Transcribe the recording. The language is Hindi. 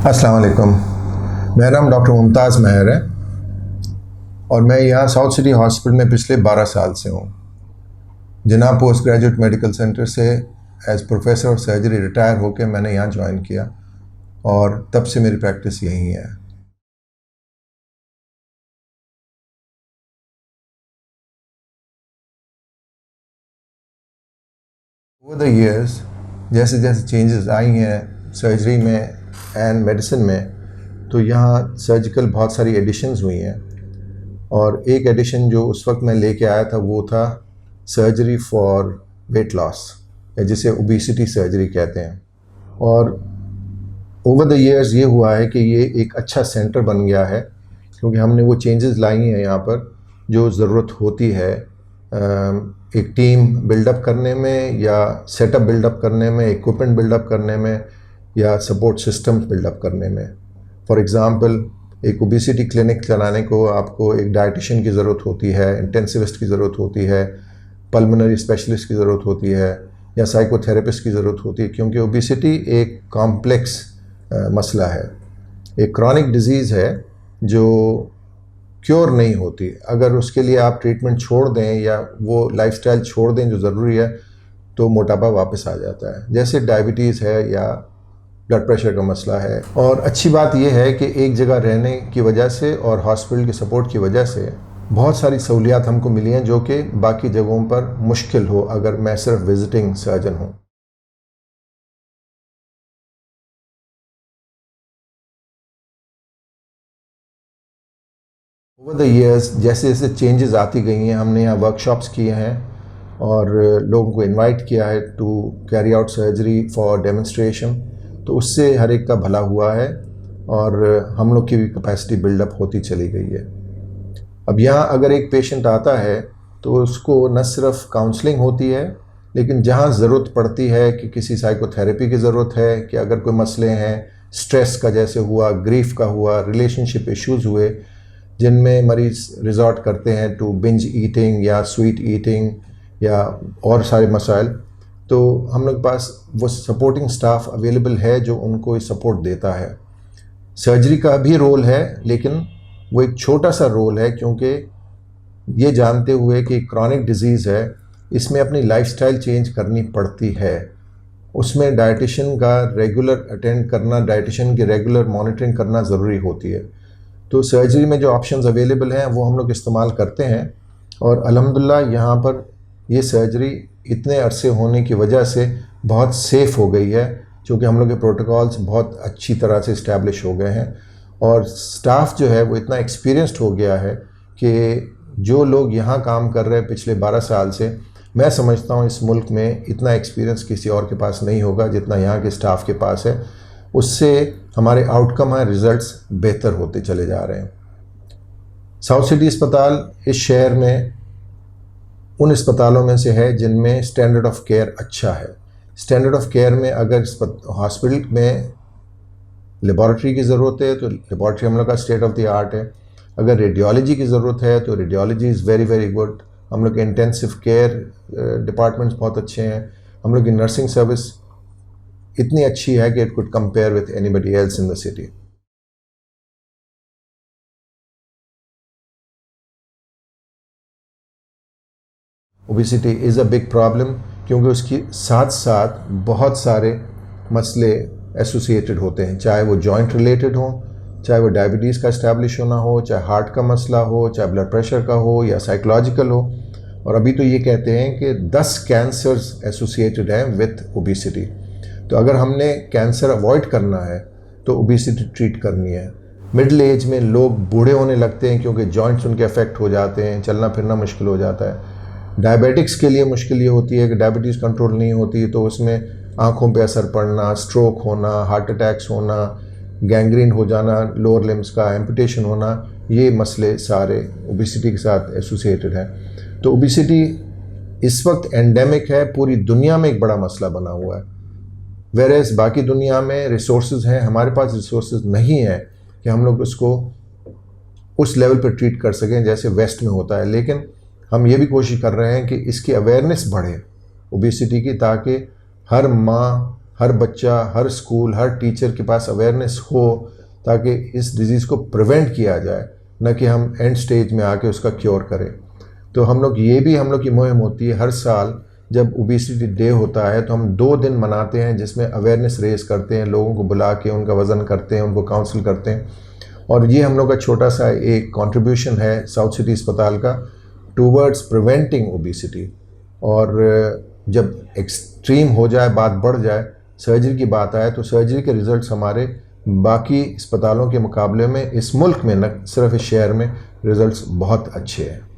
अस्सलाम वालेकुम। मेरा नाम डॉक्टर मुमताज़ महर है और मैं यहाँ साउथ सिटी हॉस्पिटल में पिछले 12 साल से हूँ। Jinnah post graduate medical centre से as professor of surgery retire होकर मैंने यहाँ ज्वाइन किया और तब से मेरी प्रैक्टिस यहीं है। ओवर द ईयर्स जैसे जैसे चेंजेस आई हैं सर्जरी में एंड मेडिसिन में, तो यहाँ सर्जिकल बहुत सारी एडिशंस हुई हैं और एक एडिशन जो उस वक्त मैं लेके आया था वो था सर्जरी फॉर वेट लॉस, या जिसे ओबेसिटी सर्जरी कहते हैं। और ओवर द इयर्स ये हुआ है कि ये एक अच्छा सेंटर बन गया है क्योंकि हमने वो चेंजेस लाई हैं यहाँ पर जो ज़रूरत होती है एक टीम बिल्डअप करने में, या सेटअप बिल्डअप करने में, इक्विपमेंट बिल्डअप करने में, या सपोर्ट सिस्टम्स बिल्डअप करने में। फॉर एग्ज़ाम्पल, एक ओबेसिटी क्लिनिक चलाने को आपको एक डाइटिशियन की ज़रूरत होती है, इंटेंसिविस्ट की ज़रूरत होती है, पल्मोनरी स्पेशलिस्ट की ज़रूरत होती है, या साइकोथेरेपिस्ट की ज़रूरत होती है, क्योंकि ओबेसिटी एक कॉम्प्लेक्स मसला है, एक क्रॉनिक डिजीज़ है जो क्योर नहीं होती। अगर उसके लिए आप ट्रीटमेंट छोड़ दें या वो लाइफस्टाइल छोड़ दें जो ज़रूरी है, तो मोटापा वापस आ जाता है, जैसे डायबिटीज़ है या ब्लड प्रेशर का मसला है। और अच्छी बात यह है कि एक जगह रहने की वजह से और हॉस्पिटल के सपोर्ट की वजह से बहुत सारी सहूलियात हमको मिली हैं जो कि बाकी जगहों पर मुश्किल हो अगर मैं सिर्फ विजिटिंग सर्जन हूँ। ओवर द ईयर्स जैसे जैसे चेंजेस आती गई हैं, हमने यहाँ वर्कशॉप्स किए हैं और लोगों को इनवाइट किया है to carry out surgery for demonstration, तो उससे हर एक का भला हुआ है और हम लोग की भी कैपेसिटी बिल्डअप होती चली गई है। अब यहाँ अगर एक पेशेंट आता है तो उसको न सिर्फ काउंसलिंग होती है, लेकिन जहाँ ज़रूरत पड़ती है कि किसी साइकोथेरेपी की ज़रूरत है, कि अगर कोई मसले हैं स्ट्रेस का जैसे हुआ, ग्रीफ का हुआ, रिलेशनशिप इश्यूज़ हुए जिनमें मरीज़ रिजॉर्ट करते हैं टू बिंज ईटिंग या स्वीट ईटिंग या और सारे मसाइल, तो हम लोग के पास वो सपोर्टिंग स्टाफ अवेलेबल है जो उनको सपोर्ट देता है। सर्जरी का भी रोल है, लेकिन वो एक छोटा सा रोल है क्योंकि ये जानते हुए कि क्रॉनिक डिजीज़ है, इसमें अपनी लाइफस्टाइल चेंज करनी पड़ती है। उसमें डाइटिशियन का रेगुलर अटेंड करना, डाइटिशियन की रेगुलर मॉनिटरिंग करना ज़रूरी होती है। तो सर्जरी में जो ऑप्शंस अवेलेबल हैं वो हम लोग इस्तेमाल करते हैं और अल्हम्दुलिल्लाह यहाँ पर ये सर्जरी इतने अरसे होने की वजह से बहुत सेफ़ हो गई है, क्योंकि हम लोग के प्रोटोकॉल्स बहुत अच्छी तरह से इस्टेब्लिश हो गए हैं और स्टाफ जो है वो इतना एक्सपीरियंस्ड हो गया है कि जो लोग यहाँ काम कर रहे हैं पिछले 12 साल से, मैं समझता हूँ इस मुल्क में इतना एक्सपीरियंस किसी और के पास नहीं होगा जितना यहाँ के स्टाफ के पास है। उससे हमारे आउटकम है, रिज़ल्ट्स बेहतर होते चले जा रहे हैं। साउथ सिटी अस्पताल इस शहर में उन अस्पतालों में से है जिनमें स्टैंडर्ड ऑफ केयर अच्छा है। स्टैंडर्ड ऑफ केयर में अगर हॉस्पिटल में लेबॉरेटरी की ज़रूरत है तो लेबॉरेटरी हम लोग का स्टेट ऑफ द आर्ट है। अगर रेडियोलॉजी की ज़रूरत है तो radiology is very very good. हम लोग के इंटेंसिव केयर डिपार्टमेंट्स बहुत अच्छे हैं। हम लोग की नर्सिंग सर्विस इतनी अच्छी है कि it could compare with anybody else in the city. Obesity is a big problem क्योंकि उसकी साथ साथ बहुत सारे मसले एसोसिएटेड होते हैं, चाहे वो जॉइंट रिलेटेड हो, चाहे वो डायबिटीज़ का इस्टेब्लिश होना हो, चाहे हार्ट का मसला हो, चाहे ब्लड प्रेशर का हो या साइकोलॉजिकल हो। और अभी तो ये कहते हैं कि 10 कैंसर्स एसोसिएटेड हैं विथ ओबेसिटी। तो अगर हमने कैंसर अवॉइड करना है तो ओबेसिटी ट्रीट करनी है। मिडिल एज में लोग बूढ़े होने लगते हैं क्योंकि जॉइंट्स उनके अफेक्ट हो जाते हैं, चलना फिरना मुश्किल हो जाता है। डायबिटिक्स के लिए मुश्किल ये होती है कि डायबिटीज़ कंट्रोल नहीं होती तो उसमें आँखों पे असर पड़ना, स्ट्रोक होना, हार्ट अटैक्स होना, गैंग्रीन हो जाना लोअर लिम्स का, एम्पुटेशन होना, ये मसले सारे ओबेसिटी के साथ एसोसिएटेड हैं। तो ओबेसिटी इस वक्त एंडेमिक है, पूरी दुनिया में एक बड़ा मसला बना हुआ है। वेरेस बाकी दुनिया में रिसोर्सेज हैं, हमारे पास रिसोर्सेज नहीं है कि हम लोग उसको उस लेवल पर ट्रीट कर सकें जैसे वेस्ट में होता है। लेकिन हम ये भी कोशिश कर रहे हैं कि इसकी अवेयरनेस बढ़े ओबेसिटी की, ताकि हर माँ, हर बच्चा, हर स्कूल, हर टीचर के पास अवेयरनेस हो, ताकि इस डिज़ीज़ को प्रिवेंट किया जाए, न कि हम एंड स्टेज में आके उसका क्योर करें। तो हम लोग की मुहिम होती है, हर साल जब ओबेसिटी डे होता है तो हम 2 दिन मनाते हैं जिसमें अवेयरनेस रेज करते हैं, लोगों को बुला के उनका वज़न करते हैं, उनको काउंसिल करते हैं। और ये हम लोग का छोटा सा एक कंट्रीब्यूशन है साउथ सिटी अस्पताल का टूवर्ड्स प्रिवेंटिंग ओबेसिटी। और जब एक्सट्रीम हो जाए, बात बढ़ जाए, सर्जरी की बात आए, तो सर्जरी के रिज़ल्ट्स हमारे बाकी अस्पतालों के मुकाबले में इस मुल्क में, न सिर्फ इस शहर में, रिज़ल्ट्स बहुत अच्छे हैं।